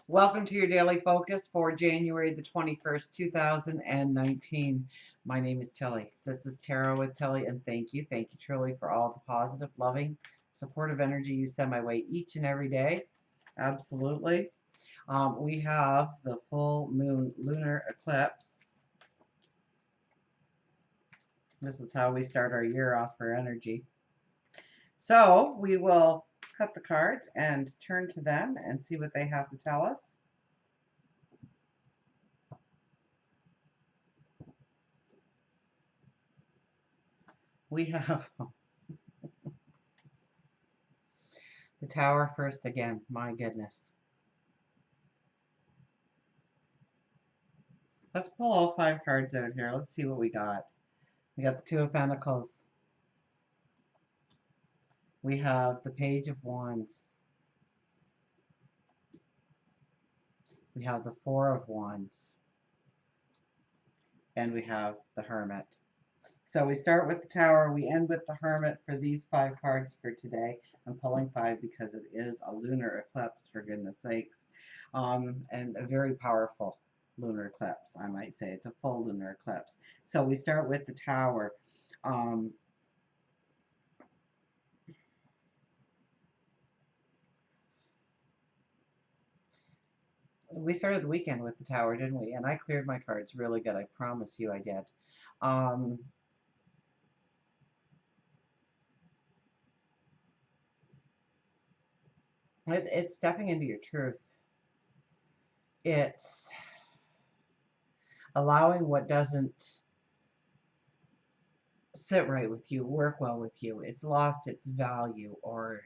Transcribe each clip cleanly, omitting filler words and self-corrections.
Welcome to your daily focus for January the 21st, 2019. My name is Tilly. This is Tarot with Tilly, and thank you. Thank you truly for all the positive, loving, supportive energy you send my way each and every day. Absolutely. We have the full moon lunar eclipse. This is how we start our year off for energy. So we will cut the cards and turn to them and see what they have to tell us. We have the Tower first again. My goodness. Let's pull all 5 cards out here. Let's see what we got. We got the Two of Pentacles. We have the Page of Wands. We have the Four of Wands. And we have the Hermit. So we start with the Tower, we end with the Hermit for these 5 cards for today. I'm pulling 5 because it is a lunar eclipse, for goodness sakes, and a very powerful lunar eclipse, I might say. It's a full lunar eclipse. So we start with the Tower. We started the weekend with the Tower, didn't we? And I cleared my cards really good. I promise you I did. It's stepping into your truth. It's allowing what doesn't sit right with you, work well with you. It's lost its value, or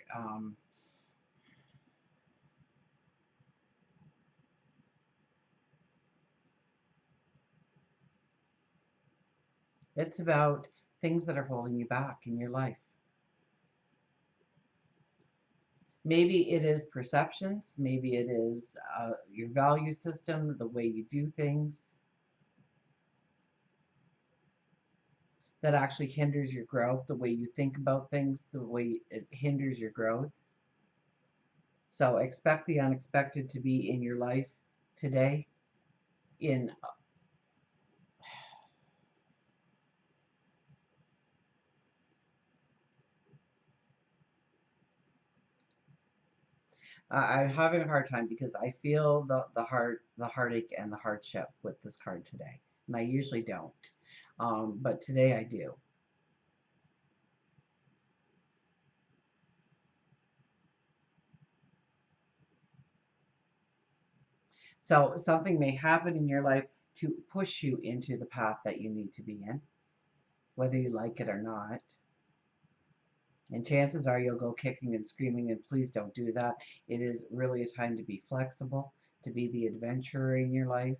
it's about things that are holding you back in your life. Maybe it is perceptions, maybe it is your value system, the way you do things, that actually hinders your growth, the way you think about things, the way it hinders your growth. So expect the unexpected to be in your life today. In I'm having a hard time because I feel the heartache and the hardship with this card today, and I usually don't, but today I do. So something may happen in your life to push you into the path that you need to be in, whether you like it or not. And chances are you'll go kicking and screaming, and please don't do that. It is really a time to be flexible, to be the adventurer in your life.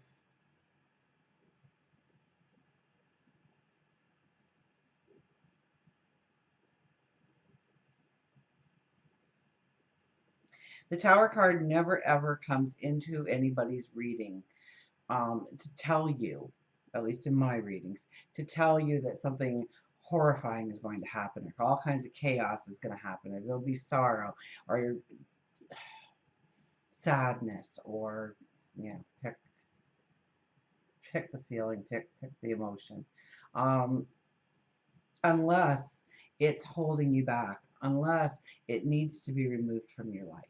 The Tower card never ever comes into anybody's reading to tell you, at least in my readings, to tell you that something horrifying is going to happen, or all kinds of chaos is going to happen, or there'll be sorrow, or sadness, or pick the feeling, pick the emotion, um, unless it's holding you back, unless it needs to be removed from your life.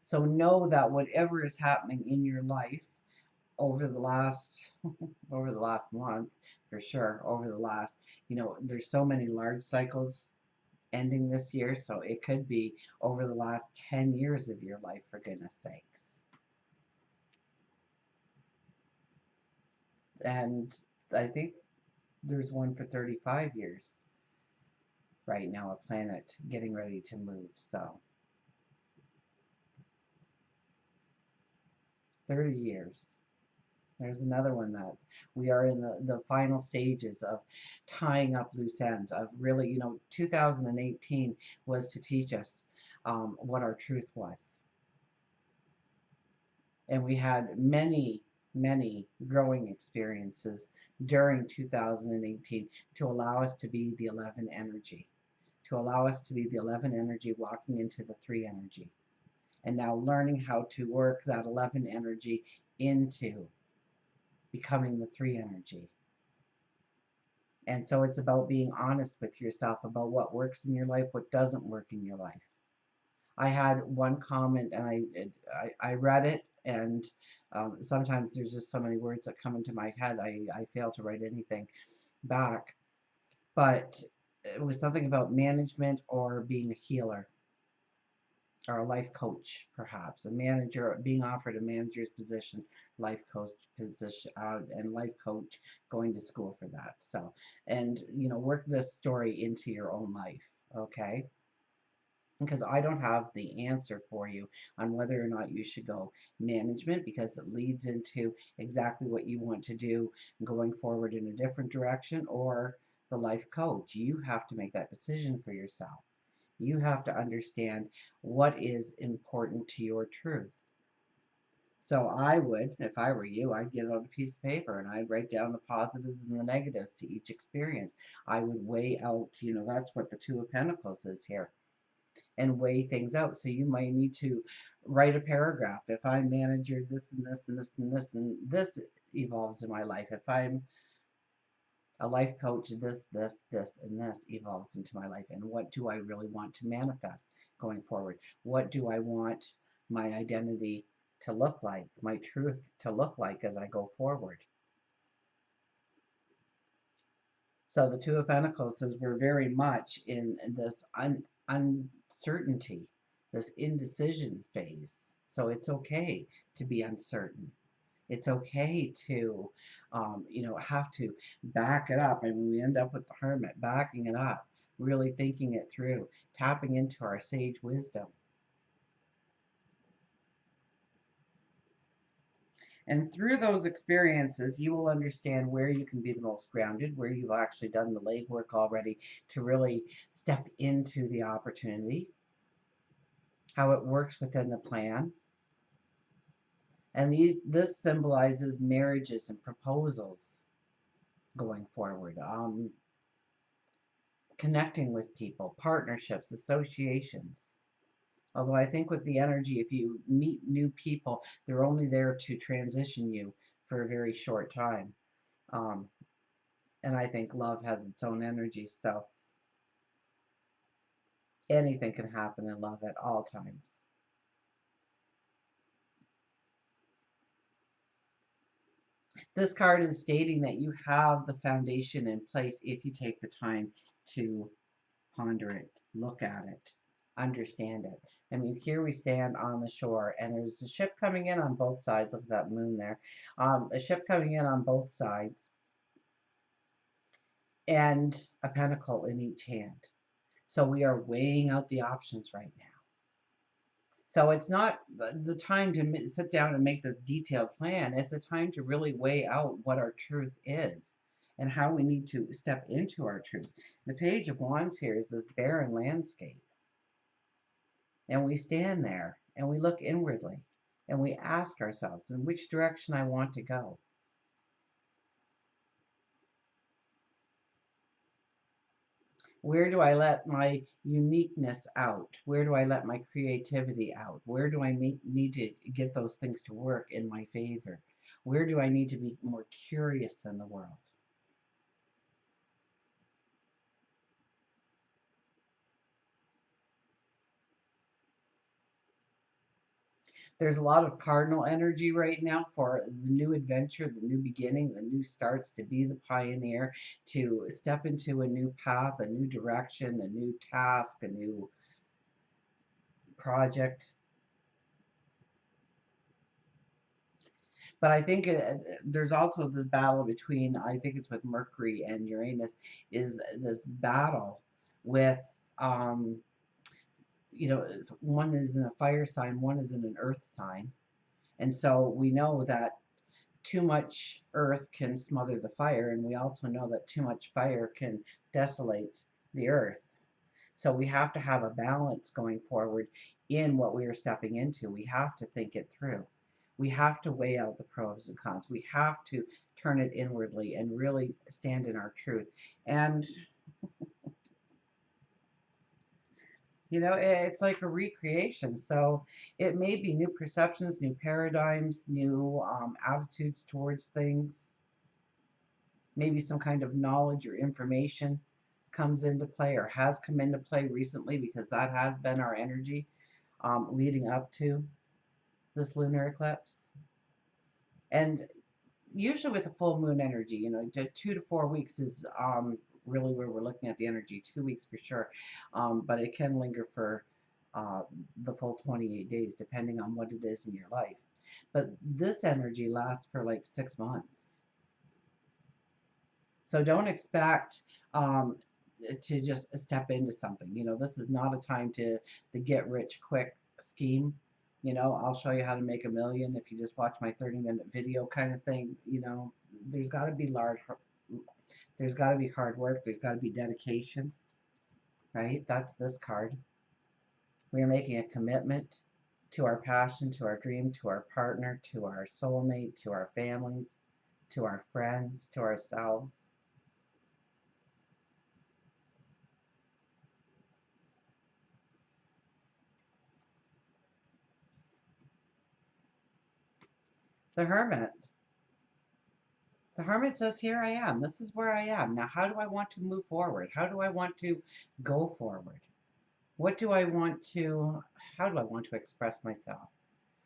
So know that whatever is happening in your life over the last over the last month, for sure, over the last, there's so many large cycles ending this year, so it could be over the last 10 years of your life, for goodness sakes. And I think there's one for 35 years right now, a planet getting ready to move. So 30 years. There's another one that we are in the final stages of tying up loose ends, of really, 2018 was to teach us what our truth was. And we had many many growing experiences during 2018 to allow us to be the 11 energy, to allow us to be the 11 energy walking into the 3 energy, and now learning how to work that 11 energy into becoming the 3 energy. And so it's about being honest with yourself about what works in your life, what doesn't work in your life. I had one comment, and I read it, and sometimes there's just so many words that come into my head, I fail to write anything back. But it was something about management or being a healer or a life coach, perhaps a manager, being offered a manager's position, life coach position, and life coach, going to school for that. So, and work this story into your own life, okay? Because I don't have the answer for you on whether or not you should go management, because it leads into exactly what you want to do going forward in a different direction, or the life coach. You have to make that decision for yourself. You have to understand what is important to your truth. So I would, if I were you, I'd get out a piece of paper and I'd write down the positives and the negatives to each experience. I would weigh out, that's what the Two of Pentacles is here, and weigh things out. So you might need to write a paragraph. If I'm manager, this and this and this and this and this evolves in my life. If I'm a life coach, this, and this evolves into my life. And what do I really want to manifest going forward? What do I want my identity to look like, my truth to look like as I go forward? So the Two of Pentacles says we're very much in this uncertainty, this indecision phase. So it's okay to be uncertain. It's okay to, have to back it up. I mean, we end up with the hermit, backing it up, really thinking it through, tapping into our sage wisdom. And through those experiences, you will understand where you can be the most grounded, where you've actually done the legwork already to really step into the opportunity, how it works within the plan. And this symbolizes marriages and proposals going forward. Connecting with people, partnerships, associations. Although I think with the energy, if you meet new people, they're only there to transition you for a very short time. Um, and I think love has its own energy, so anything can happen in love at all times. This card is stating that you have the foundation in place if you take the time to ponder it, look at it, understand it. I mean, here we stand on the shore, and there's a ship coming in on both sides. Look at that moon there. A ship coming in on both sides, and a pentacle in each hand. So we are weighing out the options right now. So it's not the time to sit down and make this detailed plan. It's a time to really weigh out what our truth is and how we need to step into our truth. The Page of Wands here is this barren landscape. And we stand there and we look inwardly and we ask ourselves in which direction I want to go. Where do I let my uniqueness out? Where do I let my creativity out? Where do I need to get those things to work in my favor? Where do I need to be more curious in the world? There's a lot of cardinal energy right now for the new adventure, the new beginning, the new starts, to be the pioneer, to step into a new path, a new direction, a new task, a new project. But I think there's also this battle between, I think it's with Mercury and Uranus, is this battle with, um, one is in a fire sign, one is in an earth sign. And so we know that too much earth can smother the fire, and we also know that too much fire can desolate the earth. So we have to have a balance going forward in what we are stepping into. We have to think it through. We have to weigh out the pros and cons. We have to turn it inwardly and really stand in our truth. And, it's like a recreation. So it may be new perceptions, new paradigms, new attitudes towards things, maybe some kind of knowledge or information comes into play or has come into play recently, because that has been our energy leading up to this lunar eclipse. And usually with the full moon energy, 2 to 4 weeks is really where we're looking at the energy. 2 weeks for sure, but it can linger for uh, the full 28 days, depending on what it is in your life. But this energy lasts for like 6 months. So don't expect to just step into something. This is not a time to the get rich quick scheme. I'll show you how to make a million if you just watch my 30-minute video kind of thing. There's got to be there's got to be hard work. There's got to be dedication, right? That's this card. We are making a commitment to our passion, to our dream, to our partner, to our soulmate, to our families, to our friends, to ourselves. The Hermit. The Hermit says, here I am. This is where I am. Now, how do I want to move forward? How do I want to go forward? What do I want to, how do I want to express myself?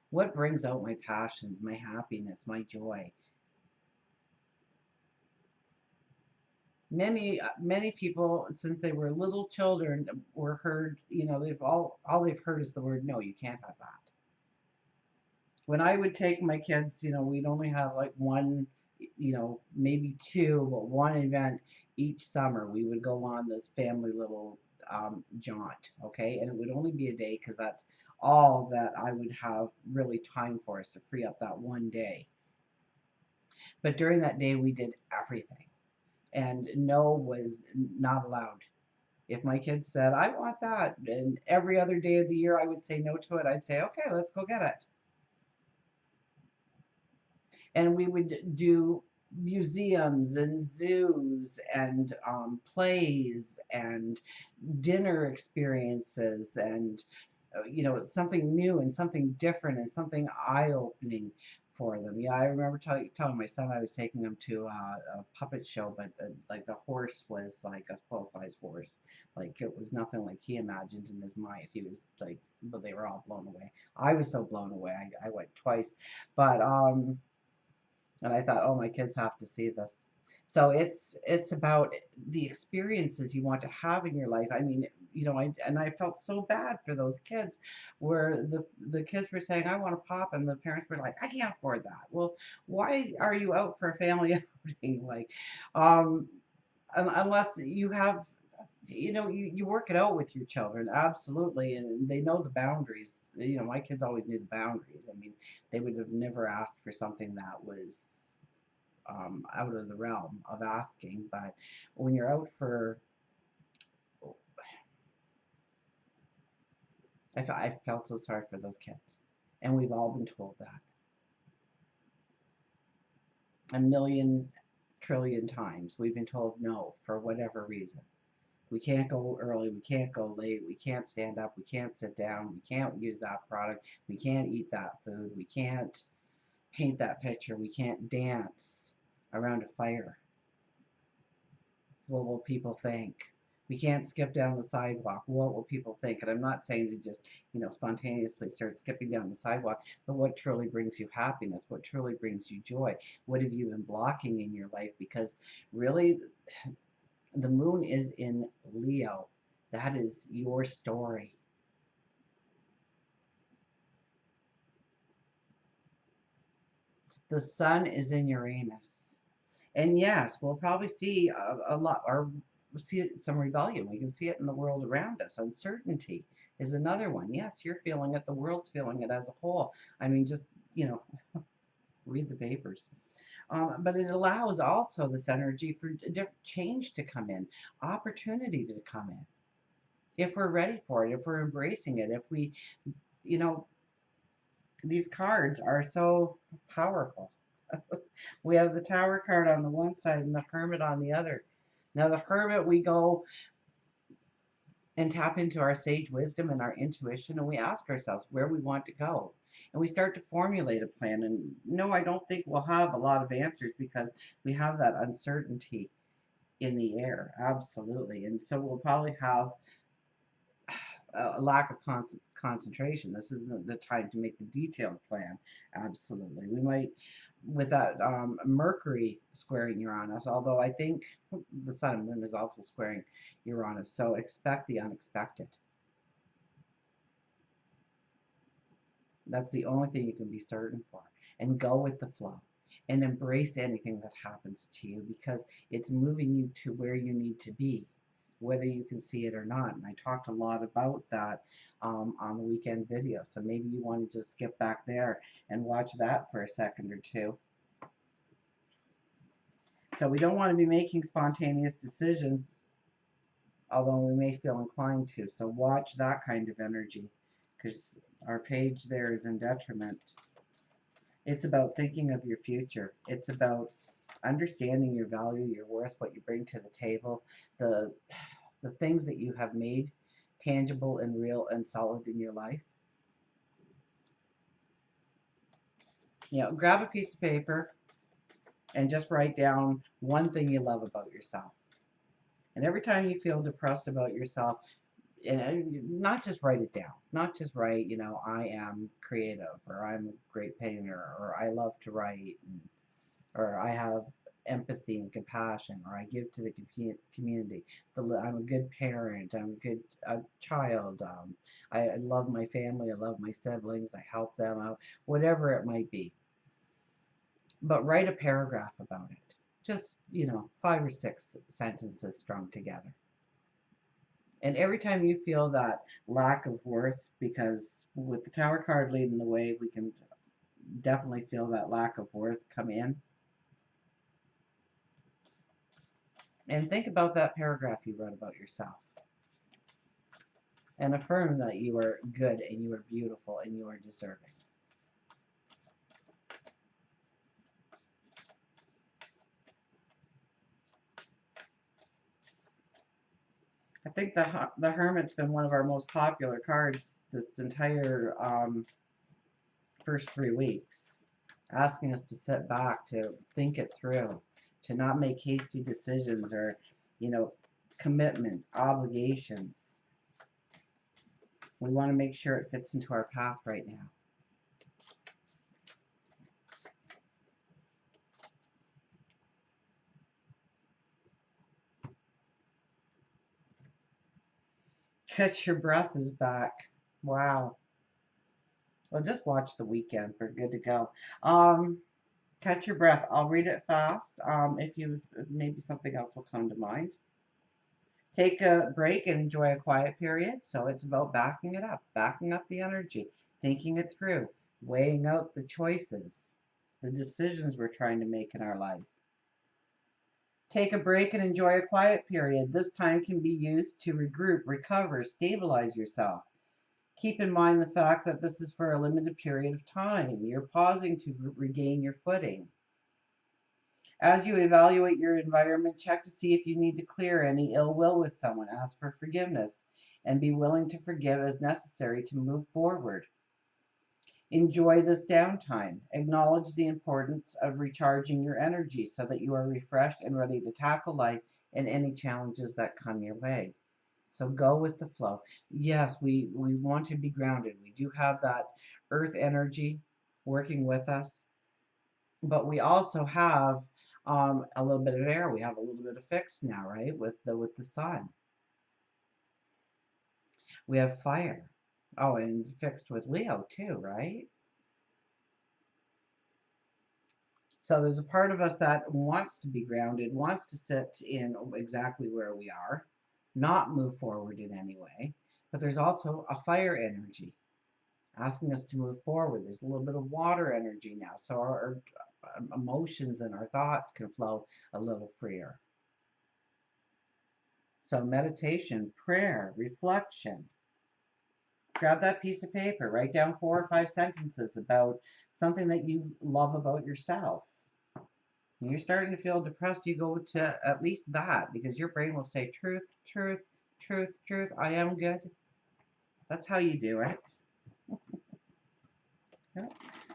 What brings out my passion, my happiness, my joy? Many people, since they were little children, were heard, they've all they've heard is the word no, you can't have that. When I would take my kids, we'd only have like one, maybe two, but one event each summer. We would go on this family little jaunt, okay? And it would only be a day, because that's all that I would have really time for, us to free up that one day. But during that day, we did everything, and no was not allowed. If my kids said, I want that, and every other day of the year I would say no to it, I'd say, okay, let's go get it. And we would do museums and zoos and plays and dinner experiences, and something new and something different and something eye-opening for them. Yeah, I remember telling my son I was taking him to a puppet show, but like the horse was like a full-size horse. Like it was nothing like he imagined in his mind. He was like, but they were all blown away. I was so blown away. I went twice, but and I thought, oh, my kids have to see this. So it's about the experiences you want to have in your life. I mean, I felt so bad for those kids, where the kids were saying, I want to pop, and the parents were like, I can't afford that. Well, why are you out for a family outing? Like, um, unless you have, you work it out with your children, absolutely, and they know the boundaries. My kids always knew the boundaries. I mean, they would have never asked for something that was out of the realm of asking. But when you're out for, I felt so sorry for those kids, and we've all been told that a million trillion times. We've been told no for whatever reason. We can't go early, we can't go late, we can't stand up, we can't sit down, we can't use that product, we can't eat that food, we can't paint that picture, we can't dance around a fire. What will people think? We can't skip down the sidewalk. What will people think? And I'm not saying to just, spontaneously start skipping down the sidewalk, but what truly brings you happiness? What truly brings you joy? What have you been blocking in your life? Because really, the moon is in Leo. That is your story. The sun is in Uranus. And yes, we'll probably see a lot, or we'll see some rebellion. We can see it in the world around us. Uncertainty is another one. Yes, you're feeling it. The world's feeling it as a whole. I mean, just, read the papers. But it allows also this energy for different change to come in, opportunity to come in. If we're ready for it, if we're embracing it, if we, you know, These cards are so powerful. We have the Tower card on the one side and the Hermit on the other. Now, the Hermit, we go and tap into our sage wisdom and our intuition, and we ask ourselves where we want to go. And we start to formulate a plan. And no, I don't think we'll have a lot of answers because we have that uncertainty in the air. Absolutely. And so we'll probably have a lack of concentration. This isn't the time to make the detailed plan. Absolutely. We might, with that Mercury squaring Uranus, although I think the Sun and Moon is also squaring Uranus. So expect the unexpected. That's the only thing you can be certain for. And go with the flow and embrace anything that happens to you because it's moving you to where you need to be, whether you can see it or not. And I talked a lot about that on the weekend video. So maybe you want to just skip back there and watch that for a second or two. So we don't want to be making spontaneous decisions, although we may feel inclined to. So watch that kind of energy because our page there is in detriment. It's about thinking of your future. It's about understanding your value, your worth, what you bring to the table, the things that you have made tangible and real and solid in your life. You know, grab a piece of paper and just write down one thing you love about yourself. And every time you feel depressed about yourself, and not just write it down, not just write, you know, I am creative, or I'm a great painter, or I love to write, or I have empathy and compassion, or I give to the community. I'm a good parent. I'm a good child. I love my family. I love my siblings. I help them out. Whatever it might be. But write a paragraph about it. Just, you know, 5 or 6 sentences strung together. And every time you feel that lack of worth, because with the Tower card leading the way, we can definitely feel that lack of worth come in. And think about that paragraph you wrote about yourself. And affirm that you are good and you are beautiful and you are deserving. I think the Hermit's been one of our most popular cards this entire first 3 weeks, asking us to sit back, to think it through, to not make hasty decisions or, you know, commitments, obligations. We want to make sure it fits into our path right now. Catch Your Breath is back. Wow. Well, just watch the weekend. We're good to go. Catch Your Breath. I'll read it fast. If you maybe something else will come to mind. Take a break and enjoy a quiet period. So it's about backing it up, backing up the energy, thinking it through, weighing out the choices, the decisions we're trying to make in our life. Take a break and enjoy a quiet period. This time can be used to regroup, recover, stabilize yourself. Keep in mind the fact that this is for a limited period of time. You're pausing to regain your footing. As you evaluate your environment, check to see if you need to clear any ill will with someone. Ask for forgiveness and be willing to forgive as necessary to move forward. Enjoy this downtime. Acknowledge the importance of recharging your energy so that you are refreshed and ready to tackle life and any challenges that come your way. So go with the flow. Yes, we want to be grounded. We do have that earth energy working with us, but we also have a little bit of air. We have a little bit of fixed now, right? With the sun. We have fire. Oh, and fixed with Leo too, right? So there's a part of us that wants to be grounded, wants to sit in exactly where we are, not move forward in any way. But there's also a fire energy asking us to move forward. There's a little bit of water energy now. So our emotions and our thoughts can flow a little freer. So meditation, prayer, reflection, Grab that piece of paper. Write down 4 or 5 sentences about something that you love about yourself. When you're starting to feel depressed, you go to at least that, because your brain will say, truth, truth, truth, truth, I am good. That's how you do it. Yeah,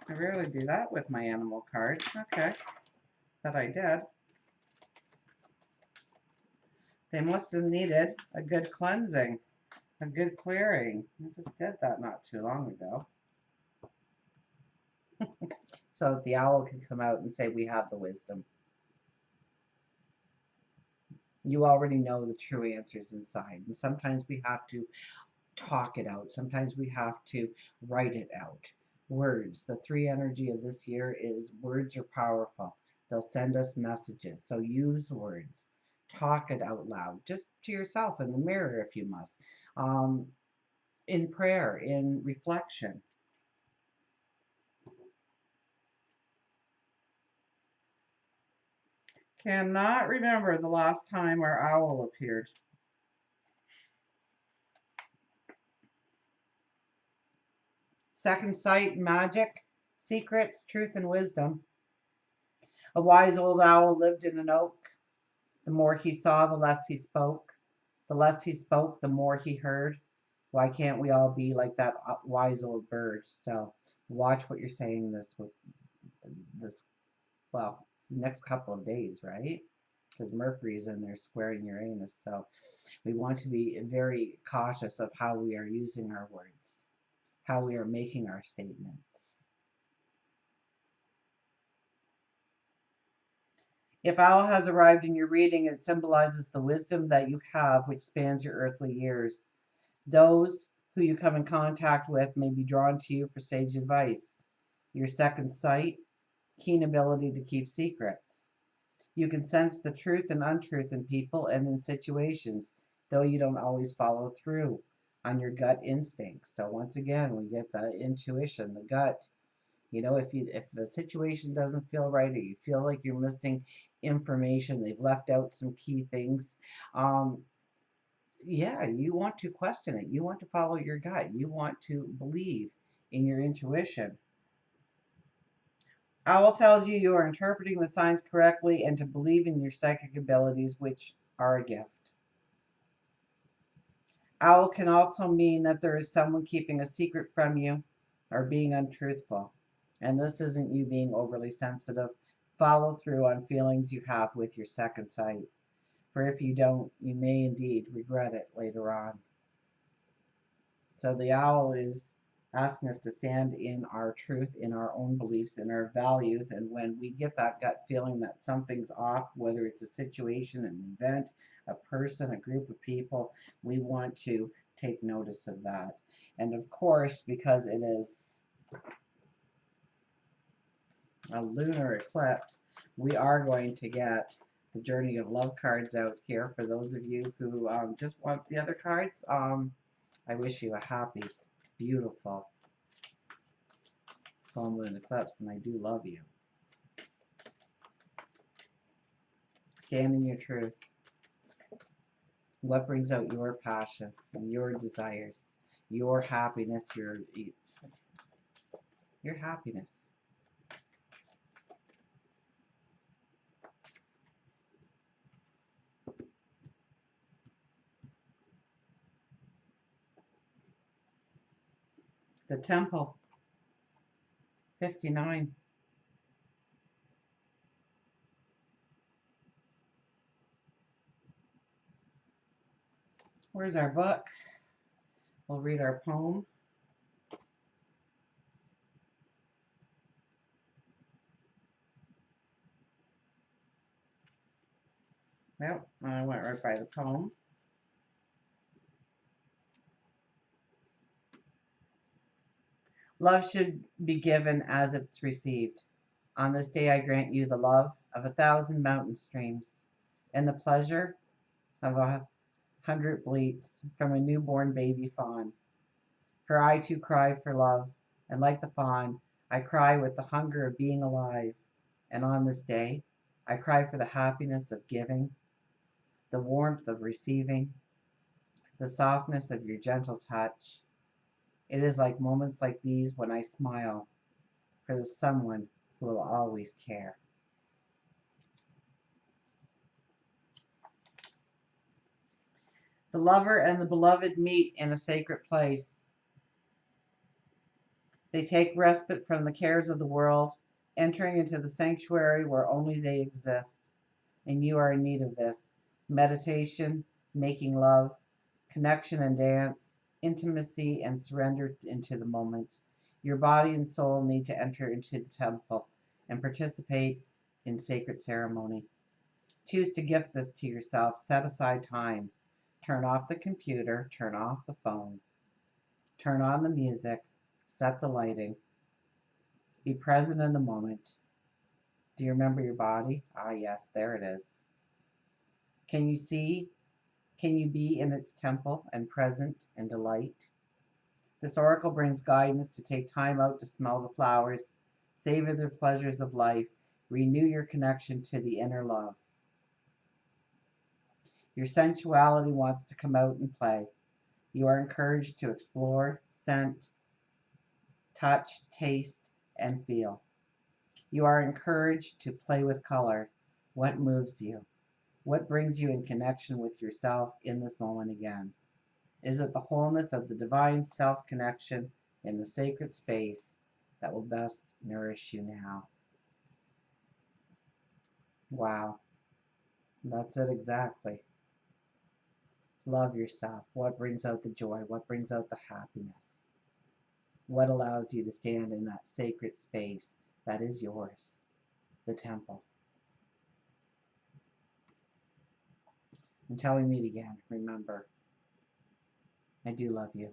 I rarely do that with my animal cards. Okay, but I did. They must have needed a good cleansing, a good clearing. I just did that not too long ago. So that the owl can come out and say, we have the wisdom. You already know the true answers inside. And sometimes we have to talk it out. Sometimes we have to write it out. Words. The 3 energy of this year is words are powerful. They'll send us messages. So use words. Talk it out loud, just to yourself in the mirror if you must. In prayer, in reflection. Cannot remember the last time our owl appeared. Second sight, magic, secrets, truth, and wisdom. A wise old owl lived in an oak. The more he saw, the less he spoke. The less he spoke, the more he heard. Why can't we all be like that wise old bird? So watch what you're saying this well, next couple of days, right? Because Mercury's in there squaring Uranus. So we want to be very cautious of how we are using our words, how we are making our statements. If owl has arrived in your reading, it symbolizes the wisdom that you have, which spans your earthly years. Those who you come in contact with may be drawn to you for sage advice. Your second sight, keen ability to keep secrets. You can sense the truth and untruth in people and in situations, though you don't always follow through on your gut instincts. So once again, we get the intuition, the gut. You know, if the situation doesn't feel right, or you feel like you're missing information, they've left out some key things. Yeah, you want to question it. You want to follow your gut. You want to believe in your intuition. Owl tells you you are interpreting the signs correctly and to believe in your psychic abilities, which are a gift. Owl can also mean that there is someone keeping a secret from you or being untruthful. And this isn't you being overly sensitive. Follow through on feelings you have with your second sight. For if you don't, you may indeed regret it later on. So the owl is asking us to stand in our truth, in our own beliefs, in our values. And when we get that gut feeling that something's off, whether it's a situation, an event, a person, a group of people, we want to take notice of that. And of course, because it is a lunar eclipse, we are going to get the Journey of Love cards out here. For those of you who just want the other cards, I wish you a happy, beautiful full moon eclipse, and I do love you. Stand in your truth. What brings out your passion, your desires, your happiness, your happiness. The Temple, 59. Where's our book? We'll read our poem. Well, I went right by the poem. Love should be given as it's received. On this day I grant you the love of 1,000 mountain streams and the pleasure of 100 bleats from a newborn baby fawn. For I too cry for love, and like the fawn, I cry with the hunger of being alive. And on this day, I cry for the happiness of giving, the warmth of receiving, the softness of your gentle touch, It is like moments like these when I smile for the someone who will always care. The lover and the beloved meet in a sacred place. They take respite from the cares of the world, entering into the sanctuary where only they exist. And you are in need of this. Meditation, making love, connection and dance, intimacy and surrender into the moment. Your body and soul need to enter into the temple and participate in sacred ceremony. Choose to gift this to yourself. Set aside time. Turn off the computer, turn off the phone, turn on the music, set the lighting, be present in the moment. Do you remember your body? Ah, yes, there it is. Can you see? Can you be in its temple and present and delight? This oracle brings guidance to take time out to smell the flowers, savor the pleasures of life, renew your connection to the inner love. Your sensuality wants to come out and play. You are encouraged to explore, scent, touch, taste, and feel. You are encouraged to play with color. What moves you? What brings you in connection with yourself in this moment again? Is it the wholeness of the divine self connection in the sacred space that will best nourish you now? Wow, that's it exactly. Love yourself. What brings out the joy? What brings out the happiness? What allows you to stand in that sacred space that is yours, the temple? Until we meet again, remember, I do love you.